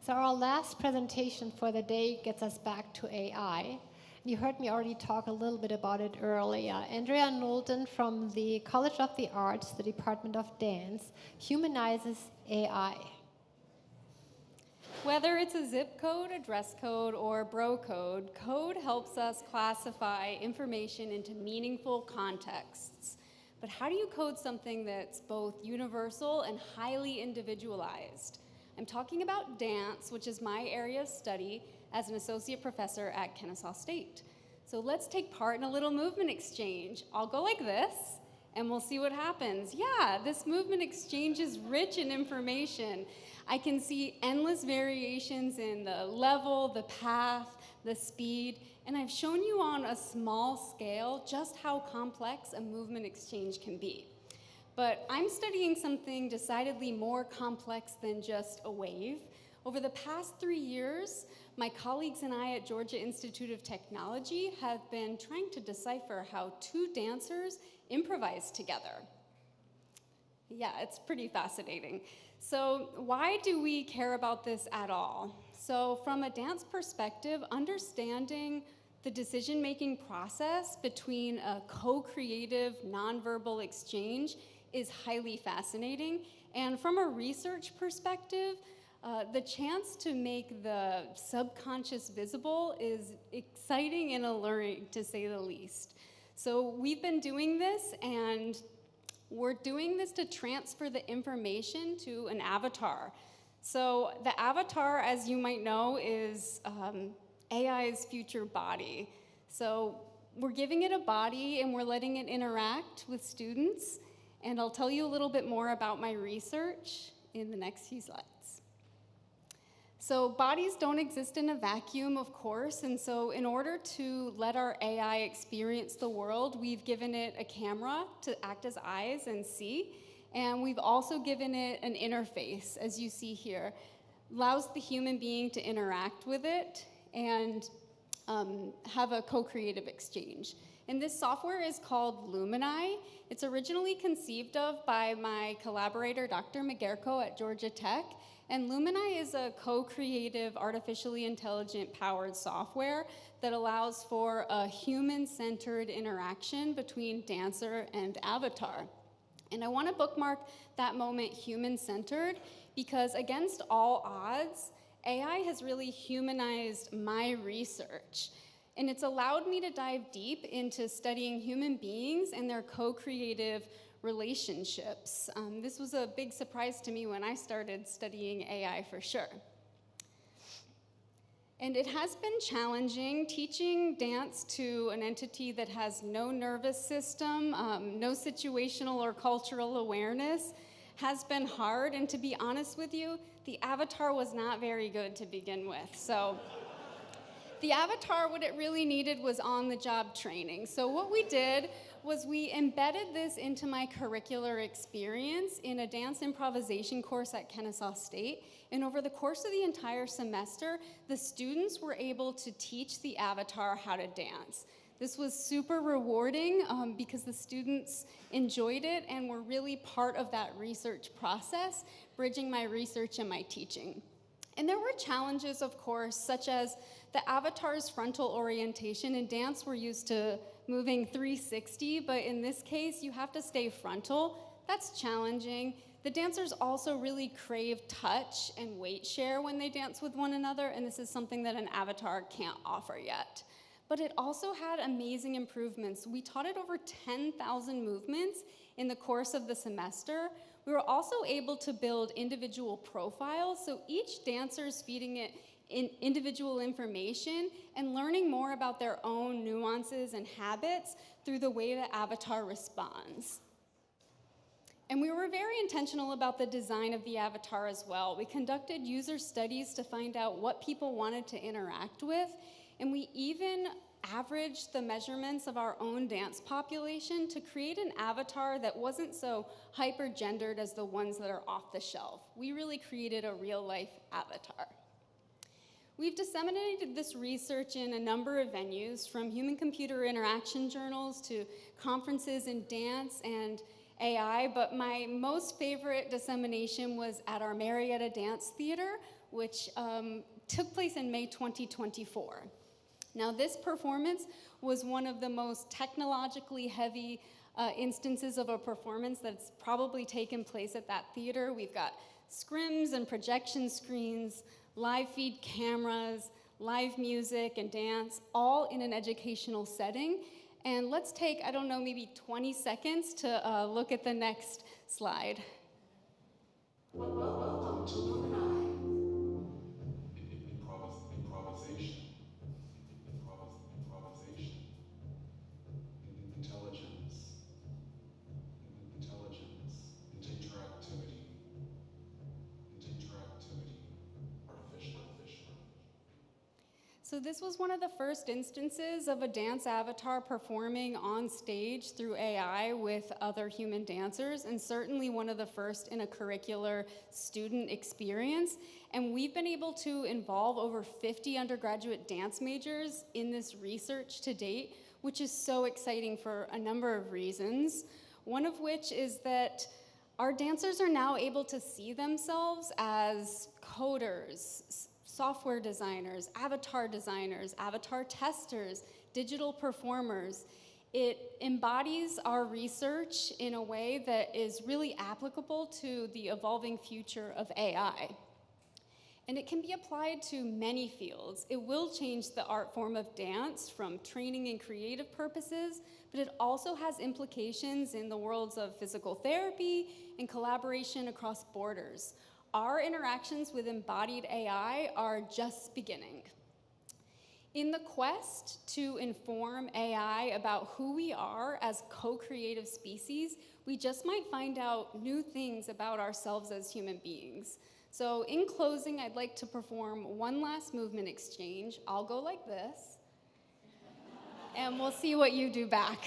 So our last presentation for the day gets us back to AI. You heard me already talk a little bit about it earlier. Andrea Knowlton from the College of the Arts, the Department of Dance, humanizes AI. Whether it's a zip code, a dress code, or bro code, code helps us classify information into meaningful contexts. But how do you code something that's both universal and highly individualized? I'm talking about dance, which is my area of study as an associate professor at Kennesaw State. So let's take part in a little movement exchange. I'll go like this, and we'll see what happens. Yeah, this movement exchange is rich in information. I can see endless variations in the level, the path, the speed, and I've shown you on a small scale just how complex a movement exchange can be. But I'm studying something decidedly more complex than just a wave. Over the past 3 years, my colleagues and I at Georgia Institute of Technology have been trying to decipher how two dancers improvise together. Yeah, it's pretty fascinating. So why do we care about this at all? So from a dance perspective, understanding the decision-making process between a co-creative nonverbal exchange is highly fascinating. And from a research perspective, the chance to make the subconscious visible is exciting and alluring, to say the least. So we've been doing this, and we're doing this to transfer the information to an avatar. So the avatar, as you might know, is AI's future body. So we're giving it a body, and we're letting it interact with students. And I'll tell you a little bit more about my research in the next few slides. So bodies don't exist in a vacuum, of course, and so in order to let our AI experience the world, we've given it a camera to act as eyes and see, and we've also given it an interface, as you see here. Allows the human being to interact with it and have a co-creative exchange. And this software is called Lumini. It's originally conceived of by my collaborator, Dr. McGarrico at Georgia Tech. And Lumini is a co-creative, artificially intelligent powered software that allows for a human-centered interaction between dancer and avatar. And I want to bookmark that moment, human-centered, because against all odds, AI has really humanized my research. And it's allowed me to dive deep into studying human beings and their co-creative relationships. This was a big surprise to me when I started studying AI, for sure. And it has been challenging teaching dance to an entity that has no nervous system, no situational or cultural awareness, has been hard. And to be honest with you, the avatar was not very good to begin with. So the avatar, what it really needed was on-the-job training. So what we did was we embedded this into my curricular experience in a dance improvisation course at Kennesaw State. And over the course of the entire semester, the students were able to teach the avatar how to dance. This was super rewarding because the students enjoyed it and were really part of that research process, bridging my research and my teaching. And there were challenges, of course, such as the avatar's frontal orientation. In dance, we're used to moving 360, but in this case, you have to stay frontal. That's challenging. The dancers also really crave touch and weight share when they dance with one another, and this is something that an avatar can't offer yet. But it also had amazing improvements. We taught it over 10,000 movements in the course of the semester. We were also able to build individual profiles, so each dancer is feeding it individual information and learning more about their own nuances and habits through the way the avatar responds. And we were very intentional about the design of the avatar as well. We conducted user studies to find out what people wanted to interact with, and we even averaged the measurements of our own dance population to create an avatar that wasn't so hyper-gendered as the ones that are off the shelf. We really created a real-life avatar. We've disseminated this research in a number of venues, from human-computer interaction journals to conferences in dance and AI, but my most favorite dissemination was at our Marietta Dance Theater, which took place in May 2024. Now, this performance was one of the most technologically heavy instances of a performance that's probably taken place at that theater. We've got scrims and projection screens, live feed cameras, live music and dance, all in an educational setting. And let's take, I don't know, maybe 20 seconds to look at the next slide. Welcome to improvisation, intelligence, interactivity, artificial. So this was one of the first instances of a dance avatar performing on stage through AI with other human dancers, and certainly one of the first in a curricular student experience. And we've been able to involve over 50 undergraduate dance majors in this research to date, which is so exciting for a number of reasons. One of which is that our dancers are now able to see themselves as coders, software designers, avatar testers, digital performers. It embodies our research in a way that is really applicable to the evolving future of AI. And it can be applied to many fields. It will change the art form of dance from training and creative purposes, but it also has implications in the worlds of physical therapy and collaboration across borders. Our interactions with embodied AI are just beginning. In the quest to inform AI about who we are as co-creative species, we just might find out new things about ourselves as human beings. So in closing, I'd like to perform one last movement exchange. I'll go like this, and we'll see what you do back.